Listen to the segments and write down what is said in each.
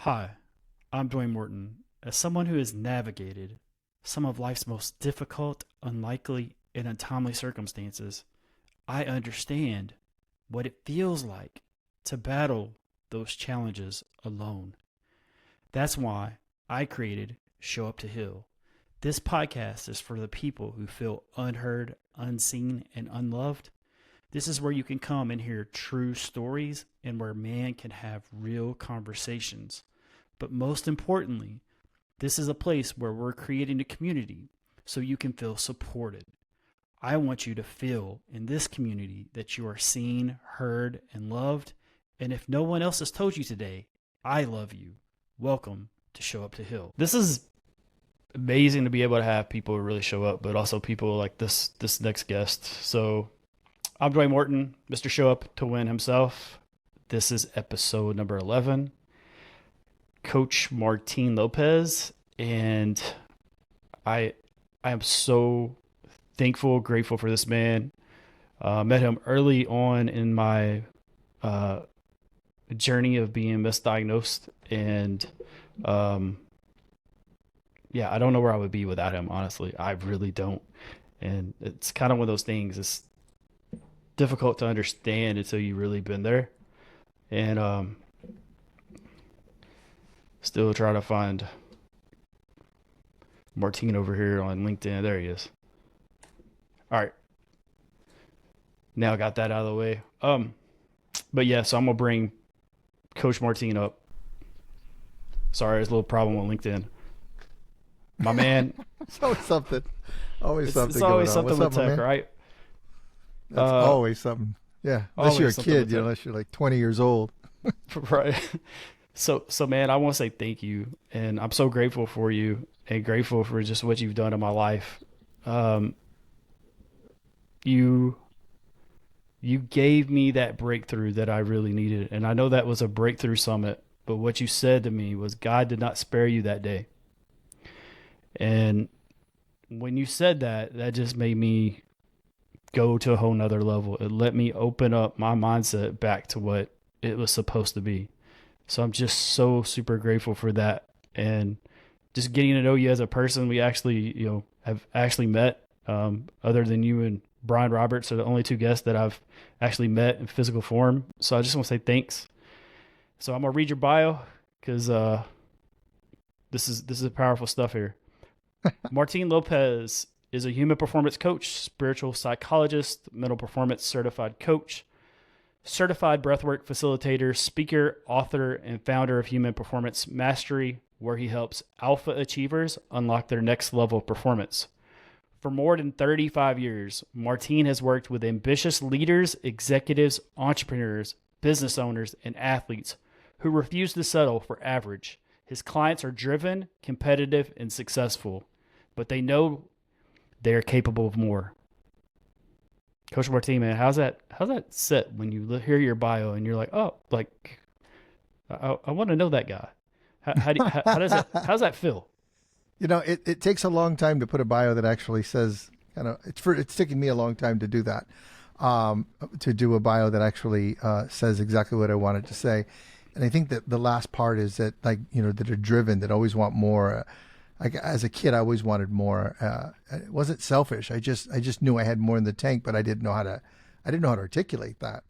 Hi, I'm Dwayne Morton. As someone who has navigated some of life's most difficult, unlikely, and untimely circumstances, I understand what it feels like to battle those challenges alone. That's why I created ShowUp2Heal. This podcast is for the people who feel unheard, unseen, and unloved. This is where you can come and hear true stories and where man can have real conversations. But most importantly, this is a place where we're creating a community so you can feel supported. I want you to feel in this community that you are seen, heard, and loved. And if no one else has told you today, I love you. Welcome to ShowUp2Heal. This is amazing to be able to have people really show up, but also people like this next guest. So I'm Dwayne Morton, Mr. Show Up to Win himself. This is episode number 11. Coach Martin Lopez, and I am so thankful, grateful for this man. Met him early on in my journey of being misdiagnosed, and I don't know where I would be without him, honestly. I really don't. And it's kind of one of those things, it's difficult to understand until you've really been there. And still trying to find Martin over here on LinkedIn. There he is. All right. Now I got that out of the way. But yeah, so I'm going to bring Coach Martin up. Sorry, there's a little problem with LinkedIn. My man. It's always something. Always something. It's always going on. something with tech, right? That's always something. Yeah. Unless you're a kid, unless you're like 20 years old. Right. So man, I want to say thank you, and I'm so grateful for you and grateful for just what you've done in my life. You gave me that breakthrough that I really needed, and I know that was a breakthrough summit, but what you said to me was God did not spare you that day. And when you said that, that just made me go to a whole nother level. It let me open up my mindset back to what it was supposed to be. So I'm just so super grateful for that. And just getting to know you as a person, we actually, have actually met, other than you and Brian Roberts are the only two guests that I've actually met in physical form. So I just want to say thanks. So I'm going to read your bio because this is powerful stuff here. Martin Lopez is a human performance coach, spiritual psychologist, mental performance certified coach, certified breathwork facilitator, speaker, author, and founder of Human Performance Mastery, where he helps alpha achievers unlock their next level of performance. For more than 35 years, Martin has worked with ambitious leaders, executives, entrepreneurs, business owners, and athletes who refuse to settle for average. His clients are driven, competitive, and successful, but they know they are capable of more. Coach Martin, man, how's that sit when you hear your bio and you're like, oh, like, I want to know that guy. How does that feel? It takes a long time to put a bio that actually says, it's taking me a long time to do that, to do a bio that actually says exactly what I wanted to say. And I think that the last part is that, that are driven, that always want more. Like as a kid, I always wanted more. It wasn't selfish. I just knew I had more in the tank, but I didn't know how to articulate that.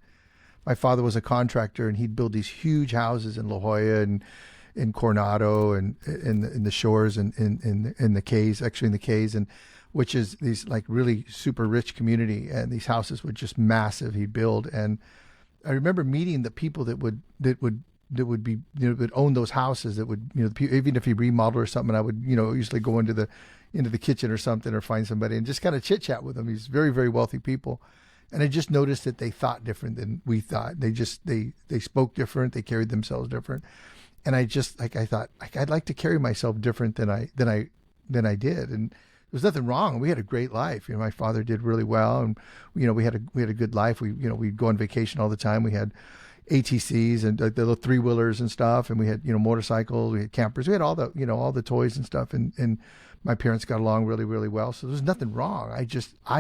My father was a contractor, and he'd build these huge houses in La Jolla and in Coronado and in the shores and in the Cays, actually in the Cays, and which is these like really super rich community, and these houses were just massive. He'd build, and I remember meeting the people that would be, would own those houses, that would, even if he remodeled or something, I would, usually go into the kitchen or something, or find somebody and just kind of chit chat with them. These very, very wealthy people. And I just noticed that they thought different than we thought. They spoke different. They carried themselves different. And I thought I'd like to carry myself different than I did. And there was nothing wrong. We had a great life. My father did really well. And, we had a good life. We'd go on vacation all the time. We had ATCs and the little three-wheelers and stuff, and we had motorcycles, we had campers, we had all the toys and stuff, and my parents got along really, really well. So there's nothing wrong. I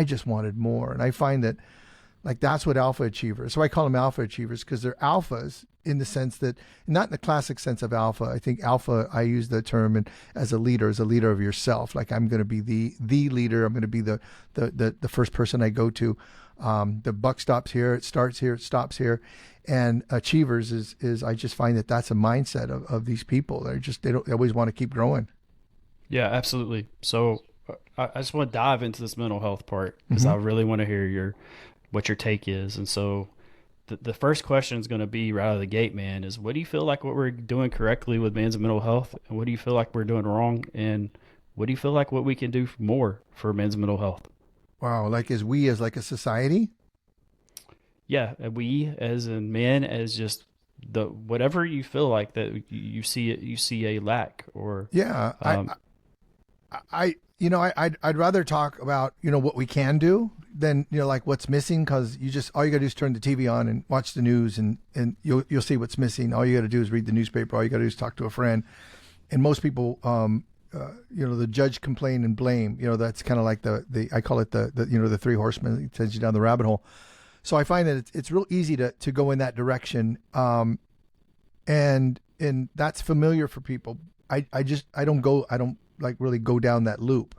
just wanted more, and I find that like that's what alpha achievers. So I call them alpha achievers because they're alphas in the sense that, not in the classic sense of alpha. I think alpha, I use the term and as a leader of yourself. Like, I'm going to be the leader. I'm going to be the first person I go to. The buck stops here. It starts here. It stops here. And achievers is I just find that that's a mindset of these people. They always want to keep growing. Yeah, absolutely. So I just want to dive into this mental health part because I really want to hear what your take is. And so the first question is going to be right out of the gate, man, is what do you feel like what we're doing correctly with men's mental health? And what do you feel like we're doing wrong? And what do you feel like what we can do more for men's mental health? Wow. Like, as like a society? Yeah. We as in men, as just whatever you feel like that you see a lack or, Yeah. I'd rather talk about, what we can do than, like what's missing. Cause all you gotta do is turn the TV on and watch the news and you'll see what's missing. All you gotta do is read the newspaper. All you gotta do is talk to a friend. And most people, the judge, complain, and blame, that's kind of like I call it the three horsemen. It sends you down the rabbit hole. So I find that it's real easy to go in that direction. And that's familiar for people. I don't like really go down that loop.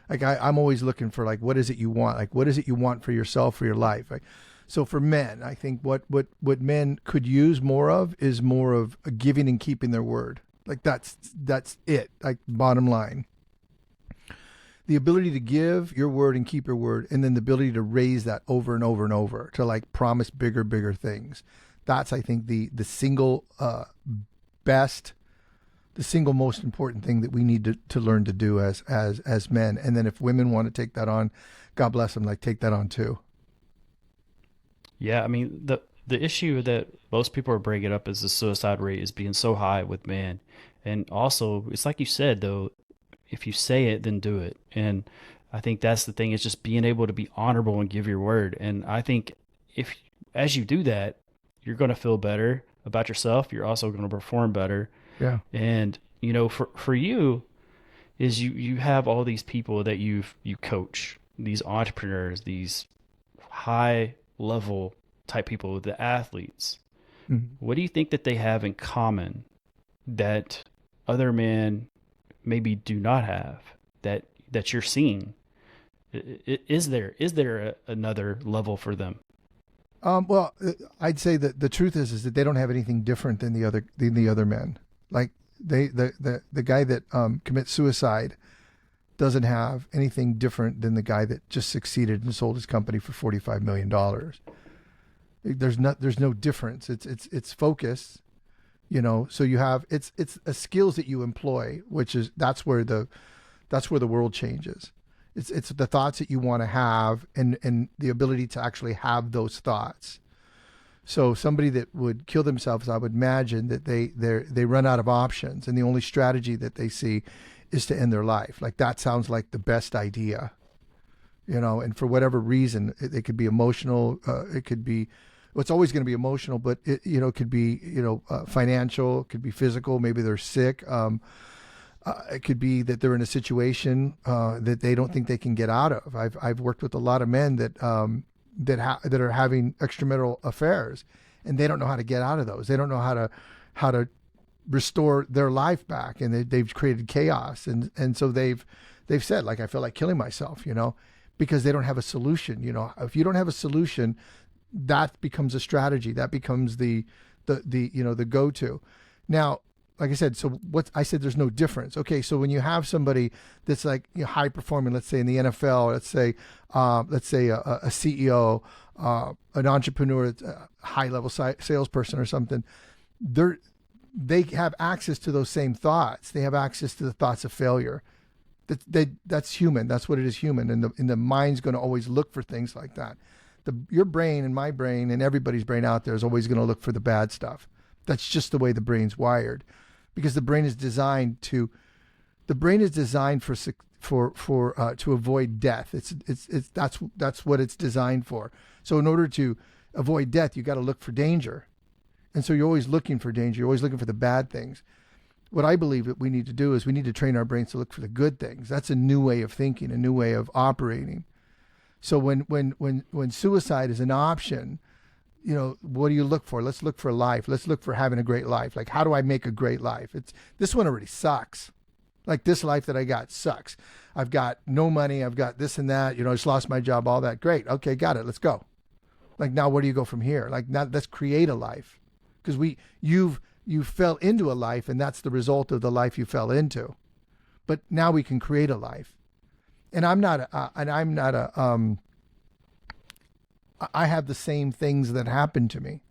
Like, I'm always looking for, like, what is it you want? Like, what is it you want for yourself, for your life? Like, so for men, I think what men could use more of is more of a giving and keeping their word. Like, that's it. Like, bottom line, the ability to give your word and keep your word, and then the ability to raise that over and over and over, to like promise bigger things. That's, I think, the single best, the single most important thing that we need to learn to do as men. And then if women want to take that on, God bless them, like, take that on too. Yeah. I mean, the issue that most people are bringing up is the suicide rate is being so high with men. And also, it's like you said, though, if you say it, then do it. And I think that's the thing, is just being able to be honorable and give your word. And I think as you do that, you're going to feel better about yourself. You're also going to perform better. Yeah. And, for you is you have all these people that you coach, these entrepreneurs, these high level type people, the athletes. Mm-hmm. What do you think that they have in common that other men maybe do not have that you're seeing? Is there another level for them? Well, I'd say that the truth is that they don't have anything different than the other men. Like, the guy that commits suicide doesn't have anything different than the guy that just succeeded and sold his company for $45 million. There's no difference. It's focus, so you have, it's a skills that you employ, that's where the world changes. It's the thoughts that you want to have and the ability to actually have those thoughts. So somebody that would kill themselves, I would imagine that they run out of options, and the only strategy that they see is to end their life. Like, that sounds like the best idea, and for whatever reason, it could be emotional. It could be, well, it's always going to be emotional, but it could be, financial, it could be physical. Maybe they're sick. It could be that they're in a situation that they don't think they can get out of. I've worked with a lot of men that are having extramarital affairs, and they don't know how to get out of those. They don't know how to restore their life back, and they've created chaos. And so they've said, like, I feel like killing myself, because they don't have a solution. If you don't have a solution, that becomes a strategy. That becomes the go-to. Now, like I said, I said there's no difference. Okay, so when you have somebody that's like high performing, let's say in the NFL, let's say a CEO, an entrepreneur, a high level salesperson or something, they have access to those same thoughts. They have access to the thoughts of failure. That's human. That's what it is, human. And the mind's going to always look for things like that. Your brain and my brain and everybody's brain out there is always going to look for the bad stuff. That's just the way the brain's wired, because the brain is designed to avoid death. That's what it's designed for. So in order to avoid death, you got to look for danger. And so you're always looking for danger. You're always looking for the bad things. What I believe that we need to do is we need to train our brains to look for the good things. That's a new way of thinking, a new way of operating. So when suicide is an option, what do you look for? Let's look for life. Let's look for having a great life. Like, how do I make a great life? This one already sucks. Like, this life that I got sucks. I've got no money. I've got this and that. I just lost my job, all that. Great. Okay, got it. Let's go. Like, now where do you go from here? Like, now let's create a life. Because you fell into a life, and that's the result of the life you fell into. But now we can create a life. And I have the same things that happened to me.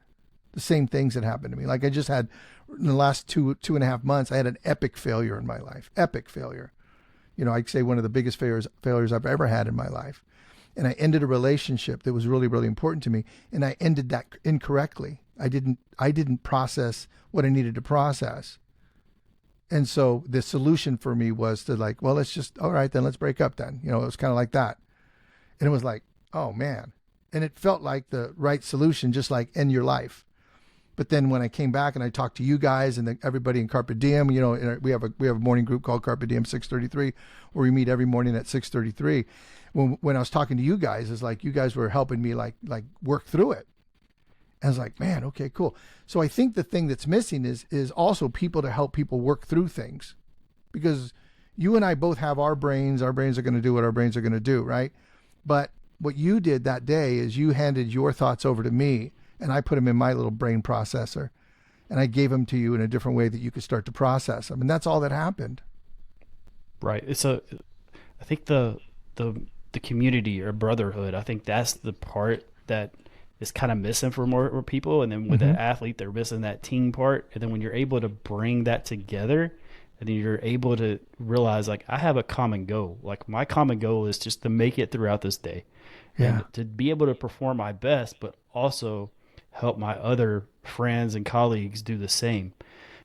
The same things that happened to me. Like, I just had, in the last two and a half months, I had an epic failure in my life. Epic failure. I'd say one of the biggest failures I've ever had in my life. And I ended a relationship that was really, really important to me. And I ended that incorrectly. I didn't process what I needed to process. And so the solution for me was to like, well, all right, then let's break up then. It was kind of like that. And it was like, oh man. And it felt like the right solution, just like end your life. But then when I came back and I talked to you guys and everybody in Carpe Diem, we have a morning group called Carpe Diem 633, where we meet every morning at 6:33. When I was talking to you guys, it's like you guys were helping me like work through it. And I was like, man, okay, cool. So I think the thing that's missing is also people to help people work through things, because you and I both have our brains. Our brains are going to do what our brains are going to do, right? But what you did that day is you handed your thoughts over to me, and I put them in my little brain processor, and I gave them to you in a different way that you could start to process them. And that's all that happened. Right. I think the community or brotherhood, I think that's the part that is kind of missing for more people. And then with an athlete, they're missing that team part. And then when you're able to bring that together, and then you're able to realize, like, I have a common goal. Like, my common goal is just to make it throughout this day. Yeah. And to be able to perform my best, but also help my other friends and colleagues do the same.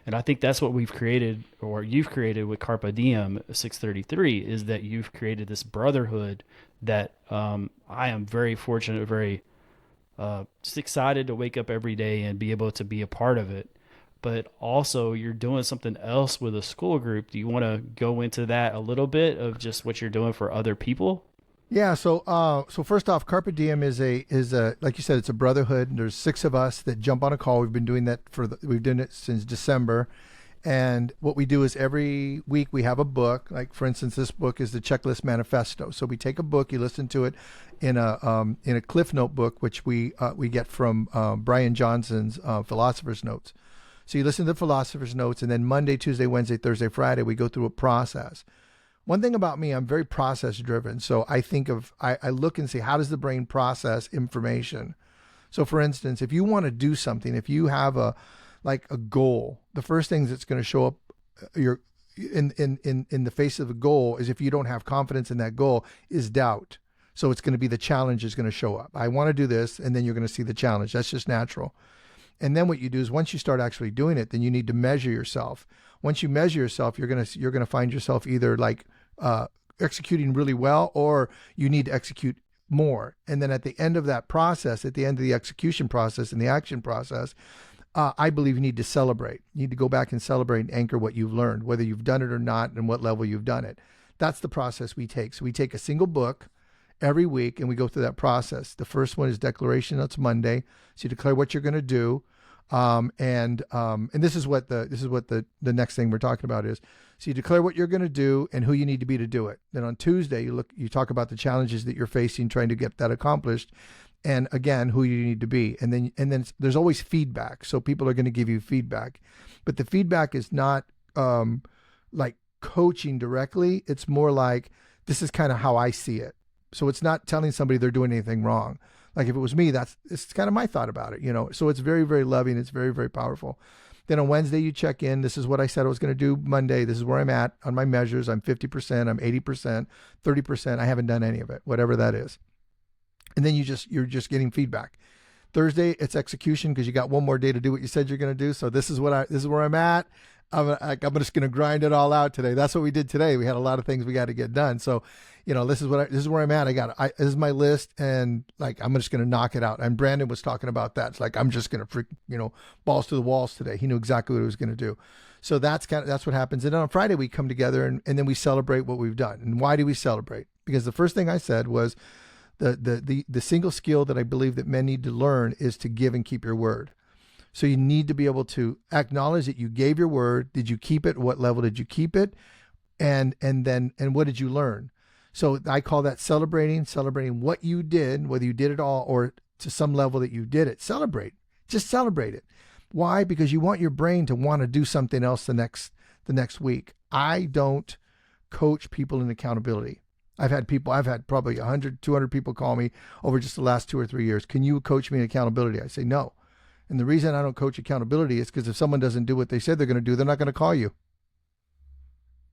And I think that's what we've created, or you've created with Carpe Diem 633, is that you've created this brotherhood that I am very fortunate, very just excited to wake up every day and be able to be a part of it. But also you're doing something else with a school group. Do you want to go into that a little bit of just what you're doing for other people? Yeah. So first off, Carpe Diem is a like you said, it's a brotherhood. There's 6 of us that jump on a call. We've been doing that we've done it since December. And what we do is every week we have a book. Like, for instance, this book is the Checklist Manifesto. So we take a book, you listen to it in a Cliff Note book, which we get from Brian Johnson's Philosopher's Notes. So you listen to the Philosopher's Notes, and then Monday, Tuesday, Wednesday, Thursday, Friday, we go through a process. One thing about me, I'm very process driven. So I look and see, how does the brain process information? So for instance, if you want to do something, if you have a goal, the first thing that's going to show up in the face of the goal is, if you don't have confidence in that goal, is doubt. So it's going to be the challenge is going to show up. I want to do this, and then you're going to see the challenge. That's just natural. And then what you do is, once you start actually doing it, then you need to measure yourself. Once you measure yourself, you're going to find yourself either executing really well, or you need to execute more. And then at the end of that process, at the end of the execution process and the action process, I believe you need to celebrate. You need to go back and celebrate and anchor what you've learned, whether you've done it or not, and what level you've done it. That's the process we take. So we take a single book every week, and we go through that process. The first one is declaration. That's Monday. So you declare what you're going to do. And this is what the next thing we're talking about is. So you declare what you're going to do and who you need to be to do it. Then on Tuesday, you talk about the challenges that you're facing, trying to get that accomplished. And again, who you need to be. And then there's always feedback. So people are going to give you feedback, but the feedback is not, like coaching directly. It's more like, this is kind of how I see it. So it's not telling somebody they're doing anything wrong. Like, if it was me, it's kind of my thought about it, So it's very, very loving. It's very, very powerful. Then on Wednesday, you check in. This is what I said I was going to do Monday. This is where I'm at on my measures. I'm 50%, I'm 80%, 30%. I haven't done any of it, whatever that is. And then you're just getting feedback. Thursday, it's execution, because you got one more day to do what you said you're going to do. So this is where I'm at. I'm just going to grind it all out today. That's what we did today. We had a lot of things we got to get done. So, this is where I'm at. This is my list, and like, I'm just going to knock it out. And Brandon was talking about that. It's like, I'm just going to balls to the walls today. He knew exactly what he was going to do. So that's what happens. And then on Friday, we come together and then we celebrate what we've done. And why do we celebrate? Because the first thing I said was, The single skill that I believe that men need to learn is to give and keep your word. So you need to be able to acknowledge that you gave your word. Did you keep it? What level did you keep it? And what did you learn? So I call that celebrating what you did, whether you did it all or to some level that you did it. Just celebrate it. Why? Because you want your brain to want to do something else the next week. I don't coach people in accountability. I've had probably 100, 200 people call me over just the last 2 or 3 years. Can you coach me in accountability? I say no. And the reason I don't coach accountability is because if someone doesn't do what they said they're going to do, they're not going to call you.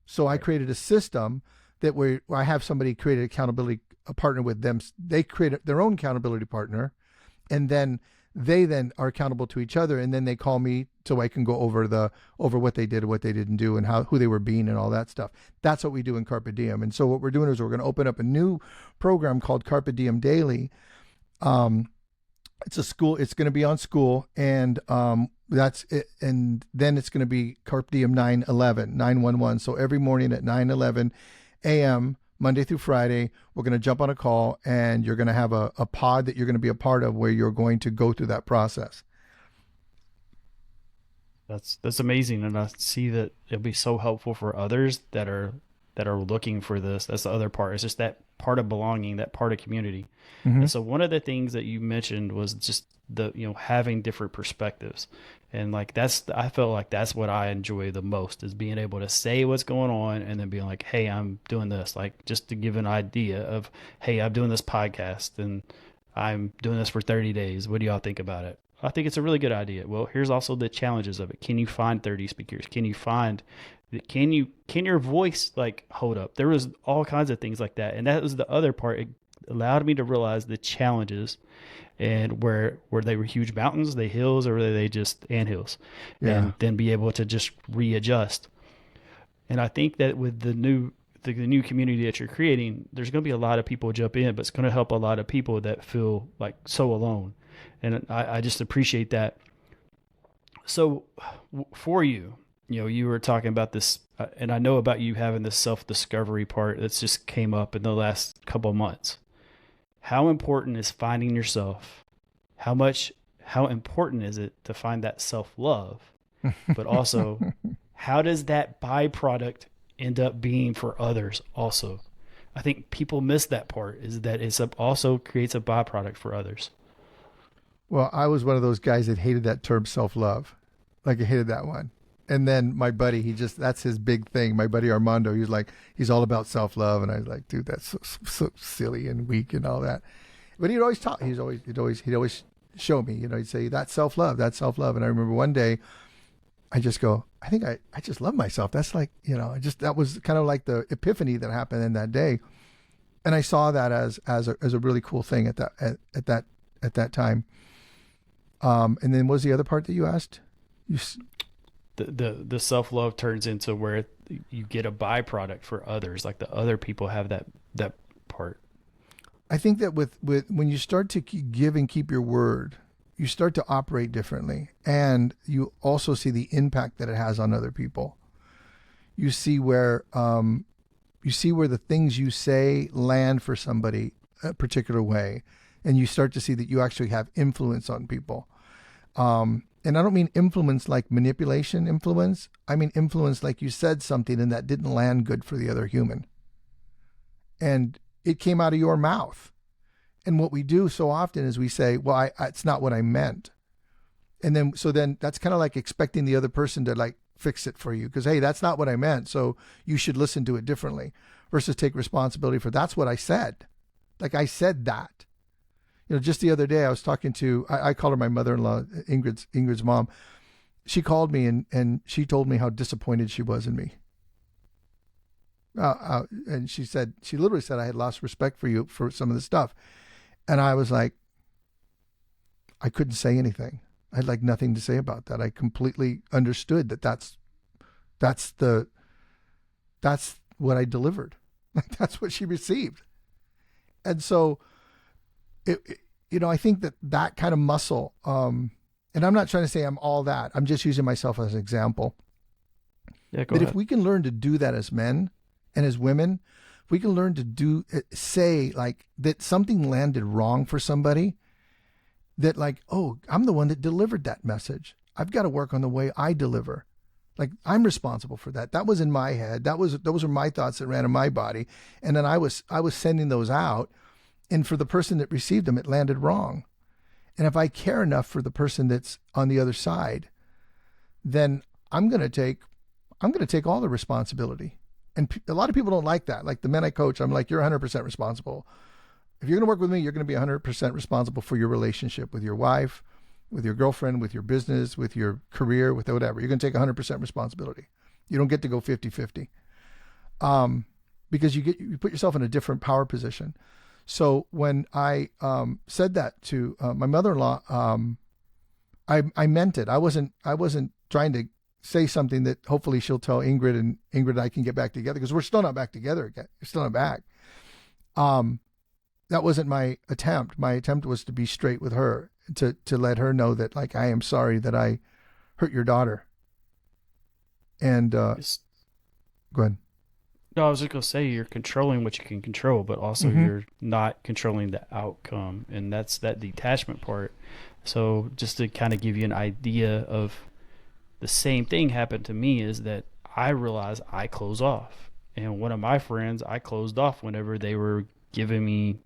So I created a system that where I have somebody create an accountability partner with them. They create their own accountability partner, and then they are accountable to each other, and then they call me so I can go over what they did, what they didn't do, and who they were being, and all that stuff. That's what we do in Carpe Diem. And so what we're doing is we're going to open up a new program called Carpe Diem Daily. It's a school. It's going to be on school, and that's it. And then it's going to be Carpe Diem 911. So every morning at 9:11 a.m. Monday through Friday, we're going to jump on a call, and you're going to have a pod that you're going to be a part of where you're going to go through that process. That's amazing, and I see that it'll be so helpful for others that are looking for this. That's the other part. It's just that part of belonging, that part of community. Mm-hmm. And so one of the things that you mentioned was just having different perspectives. And like I felt like that's what I enjoy the most, is being able to say what's going on and then being like, hey, I'm doing this. Like, just to give an idea of, hey, I'm doing this podcast and I'm doing this for 30 days. What do y'all think about it? I think it's a really good idea. Well, here's also the challenges of it. Can you find 30 speakers? Can your voice like hold up? There was all kinds of things like that. And that was the other part. It allowed me to realize the challenges and where they were huge mountains, they hills, or were they just anthills, and then be able to just readjust. And I think that with the new community that you're creating, there's going to be a lot of people jump in, but it's going to help a lot of people that feel like so alone. And I just appreciate that. So for you, you were talking about this, and I know about you having this self-discovery part that's just came up in the last couple of months. How important is finding yourself? How important is it to find that self-love? But also, how does that byproduct end up being for others also? I think people miss that part, is that it also creates a byproduct for others. Well, I was one of those guys that hated that term self-love. Like, I hated that one. And then my buddy, that's his big thing. My buddy Armando, he's all about self-love. And I was like, dude, that's so silly and weak and all that. But he'd always talk. He'd always show me, he'd say, that's self-love. And I remember one day I just go, I think I just love myself. That's like, that was kind of like the epiphany that happened in that day. And I saw that as a really cool thing at that time. And then what was the other part that you asked? The self-love turns into where you get a byproduct for others, like the other people have that part. I think that with when you start to give and keep your word, you start to operate differently, and you also see the impact that it has on other people. You see where the things you say land for somebody a particular way, and you start to see that you actually have influence on people. And I don't mean influence like manipulation influence. I mean influence like you said something and that didn't land good for the other human. And it came out of your mouth. And what we do so often is we say, well, it's not what I meant. And then that's kind of like expecting the other person to like fix it for you. Because, hey, that's not what I meant. So you should listen to it differently, versus take responsibility for that's what I said. Like, I said that. Just the other day I was talking to, I call her my mother-in-law, Ingrid's mom. She called me and she told me how disappointed she was in me. And she literally said I had lost respect for you for some of the stuff. And I was like, I couldn't say anything. I had like nothing to say about that. I completely understood that's what I delivered. Like, that's what she received. And so I think that kind of muscle, and I'm not trying to say I'm all that. I'm just using myself as an example. Yeah, go But ahead. if we can learn to do that as men and as women, we can learn to say like that something landed wrong for somebody, that like, oh, I'm the one that delivered that message. I've got to work on the way I deliver. Like, I'm responsible for that. That was in my head. Those were my thoughts that ran in my body. And then I was sending those out. And for the person that received them, it landed wrong. And if I care enough for the person that's on the other side, then I'm going to take all the responsibility. And a lot of people don't like that. Like the men I coach, I'm like, you're 100% responsible. If you're going to work with me, you're going to be 100% responsible for your relationship with your wife, with your girlfriend, with your business, with your career, with whatever. You're going to take 100% responsibility. You don't get to go 50-50. Because you put yourself in a different power position. So when I said that to my mother-in-law, I meant it. I wasn't trying to say something that hopefully she'll tell Ingrid, and Ingrid and I can get back together, because we're still not back together again. We're still not back. That wasn't my attempt. My attempt was to be straight with her, to let her know that, like, I am sorry that I hurt your daughter. And go ahead. No, I was just going to say, you're controlling what you can control, but also you're not controlling the outcome. And that's that detachment part. So just to kind of give you an idea of the same thing happened to me, is that I realized I close off. And one of my friends, I closed off whenever they were giving me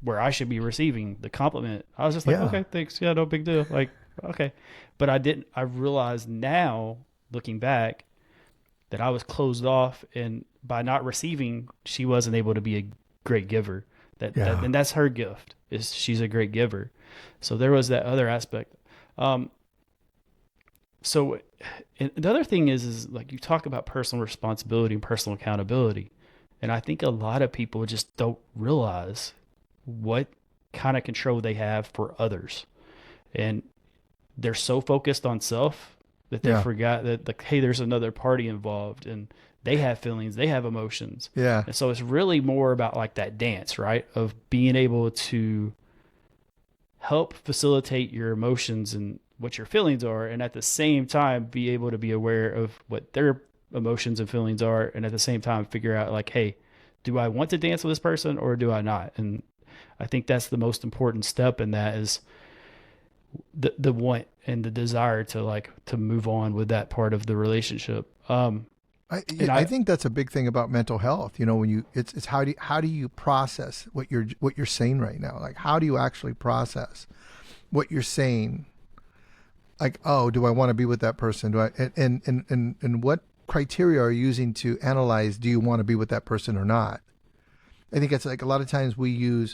where I should be receiving the compliment. I was just like, okay, thanks. Yeah, no big deal. Like, okay. But I realized now, looking back, that I was closed off, and by not receiving, she wasn't able to be a great giver. And that's her gift, is she's a great giver. So there was that other aspect. So the other thing is like, you talk about personal responsibility and personal accountability. And I think a lot of people just don't realize what kind of control they have for others. And they're so focused on self that they forgot that, like, hey, there's another party involved, and they have feelings, they have emotions. Yeah. And so it's really more about like that dance, right? Of being able to help facilitate your emotions and what your feelings are, and at the same time be able to be aware of what their emotions and feelings are, and at the same time figure out, like, hey, do I want to dance with this person or do I not? And I think that's the most important step in that, is the want and the desire to move on with that part of the relationship. I think that's a big thing about mental health. You know, when it's how do you process what you're saying right now? Like, how do you actually process what you're saying? Like, oh, do I want to be with that person? Do I, and what criteria are you using to analyze, do you want to be with that person or not? I think it's like a lot of times we're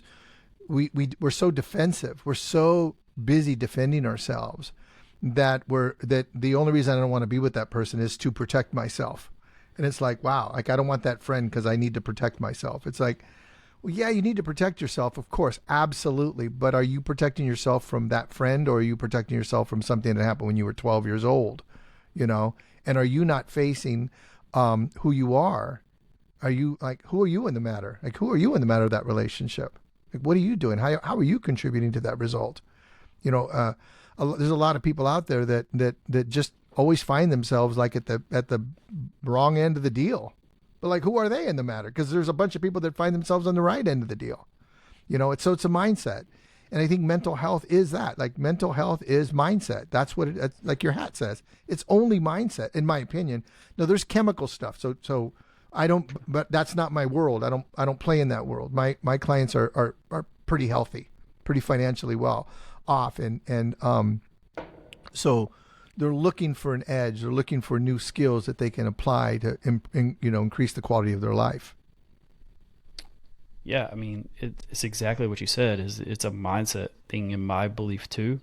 so defensive. We're so busy defending ourselves that the only reason I don't want to be with that person is to protect myself. And it's like, wow, like, I don't want that friend because I need to protect myself. It's like, well, yeah, you need to protect yourself, of course, absolutely. But are you protecting yourself from that friend, or are you protecting yourself from something that happened when you were 12 years old? You know, and are you not facing who you are? Are you, like, who are you in the matter? Like, who are you in the matter of that relationship? Like, what are you doing? How are you contributing to that result? You know, there's a lot of people out there that just always find themselves like at the wrong end of the deal. But like, who are they in the matter? Because there's a bunch of people that find themselves on the right end of the deal. You know, it's a mindset. And I think mental health is that. Like, mental health is mindset. That's what it, like your hat says. It's only mindset, in my opinion. Now, there's chemical stuff. So I don't, but that's not my world. I don't play in that world. My clients are pretty healthy, pretty financially well off. And so they're looking for an edge. They're looking for new skills that they can apply to, increase the quality of their life. Yeah, I mean, it's exactly what you said. It's a mindset thing, in my belief too,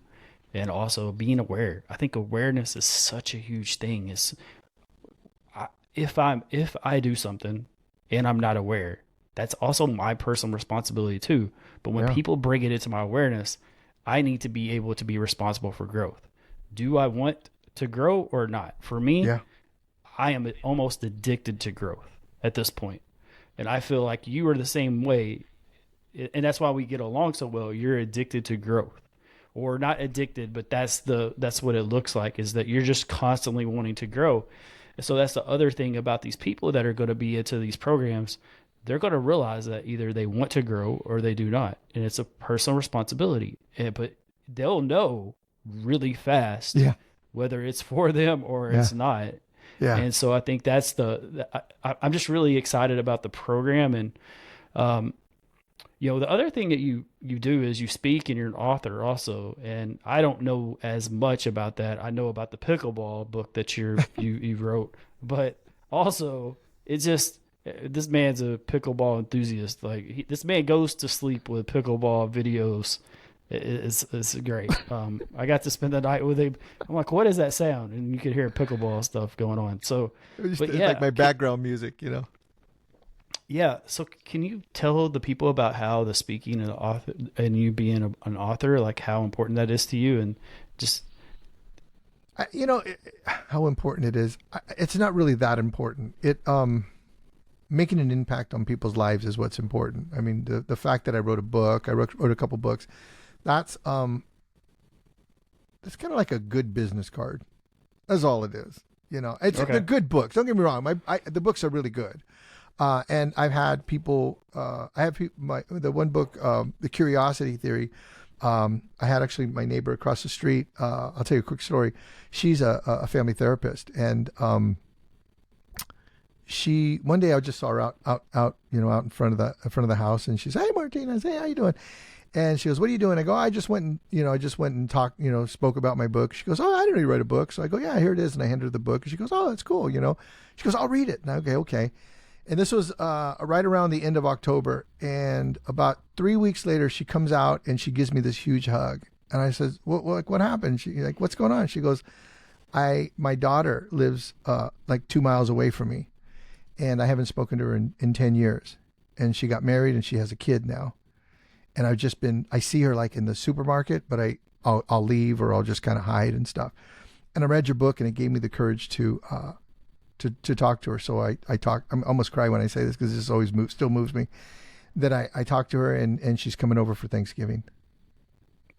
and also being aware. I think awareness is such a huge thing. If I do something and I'm not aware, that's also my personal responsibility too. But when people bring it into my awareness, I need to be able to be responsible for growth. Do I want to grow or not? For me, I am almost addicted to growth at this point. And I feel like you are the same way. And that's why we get along so well. You're addicted to growth, or not addicted, but that's what it looks like, is that you're just constantly wanting to grow. And so that's the other thing about these people that are going to be into these programs. they're going to realize that either they want to grow or they do not. And it's a personal responsibility. But they'll know really fast Yeah. whether it's for them or Yeah. it's not. Yeah. And so I think that's I'm just really excited about the program. And, the other thing that you do is you speak and you're an author also. And I don't know as much about that. I know about the pickleball book that you wrote, but also it's just, this man's a pickleball enthusiast. Like this man goes to sleep with pickleball videos. It's great. I got to spend the night with him. I'm like, what is that sound? And you could hear pickleball stuff going on. So, but yeah, like my background music, you know? Yeah. So can you tell the people about how the speaking and the author and you being an author, like how important that is to you, and just how important it is. It's not really that important. Making an impact on people's lives is what's important. I mean, the fact that I wrote a book, I wrote a couple books, that's kind of like a good business card. That's all it is. They're good books. Don't get me wrong. The books are really good. And I've had people, the one book, The Curiosity Theory. I had actually my neighbor across the street. I'll tell you a quick story. She's a family therapist, and one day I just saw her out in front of the house, and she's, "Hey, Martina," I say, "How you doing?" And she goes, "What are you doing?" I go, "I just went and talked, spoke about my book." She goes, "Oh, I didn't know you write a book." So I go, "Yeah, here it is." And I handed her the book, and she goes, "Oh, that's cool." She goes, "I'll read it." And I go, okay. And this was right around the end of October. And about 3 weeks later, she comes out and she gives me this huge hug. And I says, what happened? She like, "What's going on?" She goes, my daughter lives like 2 miles away from me. And I haven't spoken to her in 10 years. And she got married and she has a kid now. And I see her like in the supermarket, but I'll leave or I'll just kind of hide and stuff. And I read your book and it gave me the courage to talk to her. So I almost cry when I say this because this always still moves me, that I talked to her and she's coming over for Thanksgiving.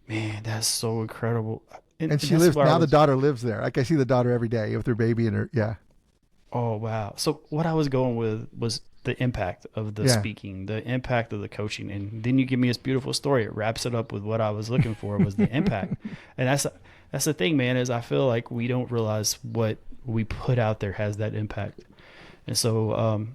Man, that's so incredible. And she lives, now the daughter lives there. Like I see the daughter every day with her baby and her, yeah. Oh, wow. So what I was going with was the impact of the speaking, the impact of the coaching. And then you give me this beautiful story. It wraps it up with what I was looking for was the impact. And that's the thing, man, is I feel like we don't realize what we put out there has that impact. And so,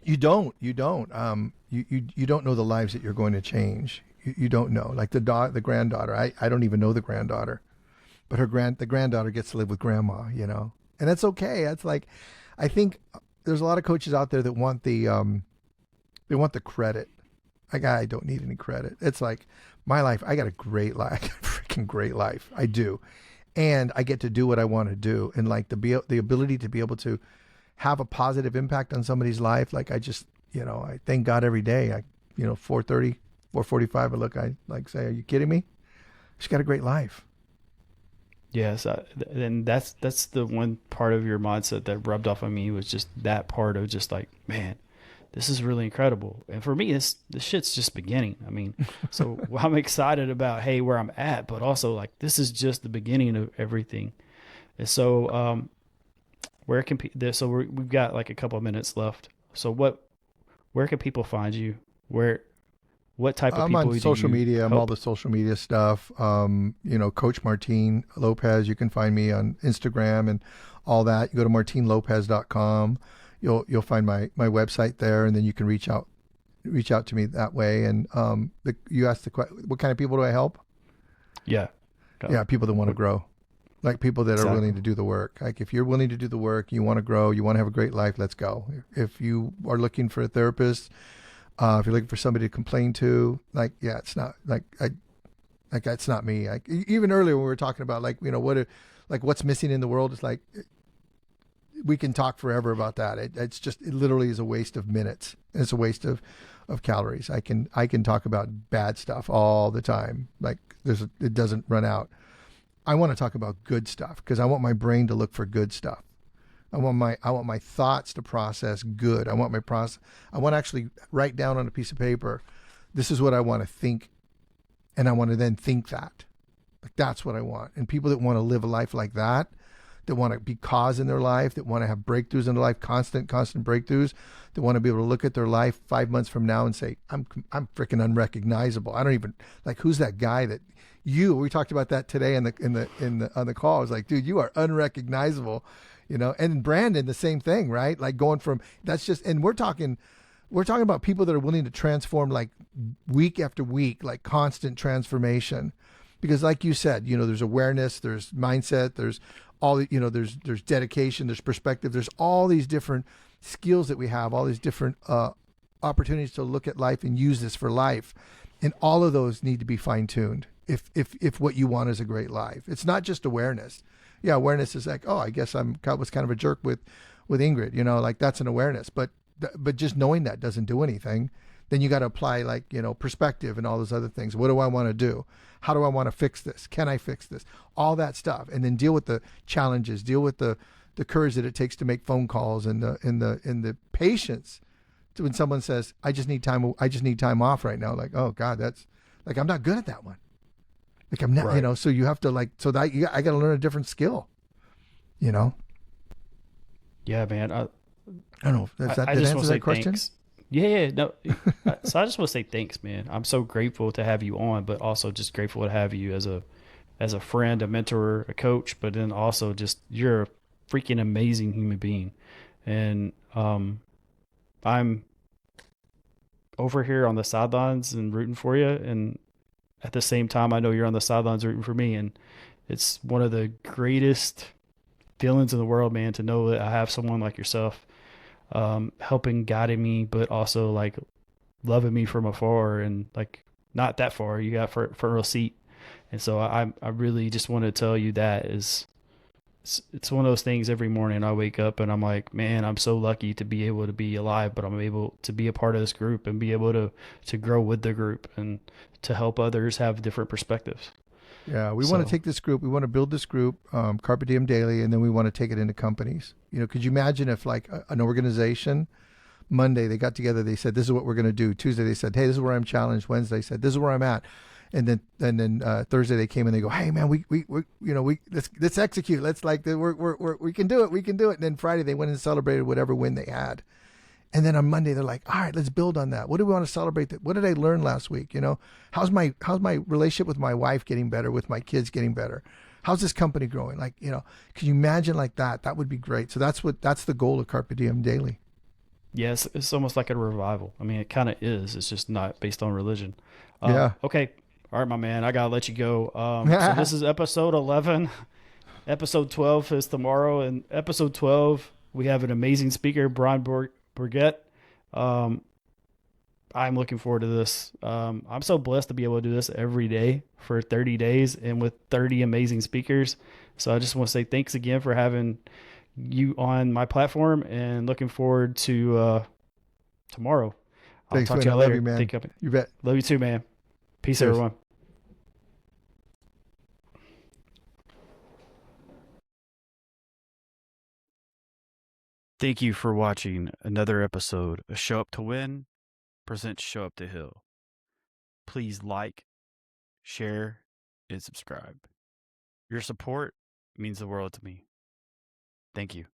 you don't you don't know the lives that you're going to change. You don't know, like the granddaughter. I don't even know the granddaughter, but the granddaughter gets to live with grandma, and that's okay. That's like, I think there's a lot of coaches out there that want the credit. Like, I don't need any credit. It's like my life. I got a great life, freaking great life. I do. And I get to do what I want to do. And like the ability to be able to have a positive impact on somebody's life. Like I just, I thank God every day. 4:30, 4:45, I look, I like say, "Are you kidding me? She's got a great life." Yes. And that's the one part of your mindset that rubbed off on me, was just that part of just like, man, this is really incredible. And for me, this shit's just beginning. I mean, so I'm excited about, hey, where I'm at, but also like, this is just the beginning of everything. And so, we've got like a couple of minutes left. So where can people find you? What type of people I'm on social media. I'm all the social media stuff. Coach Martin Lopez. You can find me on Instagram and all that. You go to martinlopez.com. You'll find my website there, and then you can reach out to me that way. And you asked what kind of people do I help? Yeah. Yeah, people that want to grow, like people that are willing to do the work. Like if you're willing to do the work, you want to grow, you want to have a great life, let's go. If you are looking for a therapist, if you're looking for somebody to complain to, like, yeah, it's not that's not me. Like even earlier when we were talking about what's missing in the world, it's like, we can talk forever about that. It literally is a waste of minutes. It's a waste of calories. I can talk about bad stuff all the time. Like it doesn't run out. I want to talk about good stuff because I want my brain to look for good stuff. I want my thoughts to process good. I want to actually write down on a piece of paper, this is what I want to think, and I want to then think that. Like that's what I want. And people that want to live a life like that, that want to be cause in their life, that want to have breakthroughs in their life, constant breakthroughs, that want to be able to look at their life 5 months from now and say, I'm freaking unrecognizable. I don't even like, who's that guy that we talked about that today on the call. I was like, dude, you are unrecognizable, and Brandon, the same thing, right? Like going from, that's just, and we're talking about people that are willing to transform like week after week, like constant transformation. Because like you said, there's awareness, there's mindset, there's all, there's dedication, there's perspective, there's all these different skills that we have, all these different opportunities to look at life and use this for life. And all of those need to be fine tuned if what you want is a great life. It's not just awareness. Yeah, awareness is like, oh, I guess I was kind of a jerk with Ingrid, like that's an awareness. But just knowing that doesn't do anything. Then you got to apply like, perspective and all those other things. What do I want to do? How do I want to fix this? Can I fix this? All that stuff. And then deal with the challenges, deal with the courage that it takes to make phone calls and the patience to when someone says, I just need time off right now. Like, oh God, that's like, I'm not good at that one. Like I'm not, Right. so you have to like, so that I got to learn a different skill, Yeah, man. I don't know. Did I that just answer want to say that question? thanks. Yeah, no. So I just want to say thanks, man. I'm so grateful to have you on, but also just grateful to have you as a friend, a mentor, a coach, but then also just you're a freaking amazing human being. And I'm over here on the sidelines and rooting for you, and at the same time I know you're on the sidelines rooting for me, and it's one of the greatest feelings in the world, man, to know that I have someone like yourself helping, guiding me, but also like loving me from afar and like not that far. You got for a seat. And so I really just want to tell you that is it's one of those things. Every morning I wake up and I'm like, man, I'm so lucky to be able to be alive, but I'm able to be a part of this group and be able to grow with the group and to help others have different perspectives. Yeah, we want to So take this group, we want to build this group, Carpe Diem Daily, and then we want to take it into companies. Could you imagine if like an organization, Monday they got together, they said, this is what we're going to do. Tuesday they said, hey, this is where I'm challenged. Wednesday they said, this is where I'm at. And then Thursday they came and they go, hey man, we let's execute. Let's like we can do it. We can do it. And then Friday they went and celebrated whatever win they had. And then on Monday, they're like, all right, let's build on that. What do we want to celebrate? What did I learn last week? How's my relationship with my wife getting better, with my kids getting better? How's this company growing? Like, can you imagine like that? That would be great. So that's the goal of Carpe Diem Daily. yes, it's almost like a revival. I mean, it kind of is. It's just not based on religion. Yeah. Okay. All right, my man, I gotta let you go. So this is episode 11. Episode 12 is tomorrow. And episode 12, we have an amazing speaker, Brian Burgett. Um, I'm looking forward to this. I'm so blessed to be able to do this every day for 30 days and with 30 amazing speakers. So I just want to say thanks again for having you on my platform and looking forward to tomorrow. I'll Thanks, talk to Wayne. I you love later. you, man. Think of it. You bet. Love you too, man. Peace, Cheers. everyone. Thank you for watching another episode of Show Up to Win presents ShowUp2Heal. Please like, share, and subscribe. Your support means the world to me. Thank you.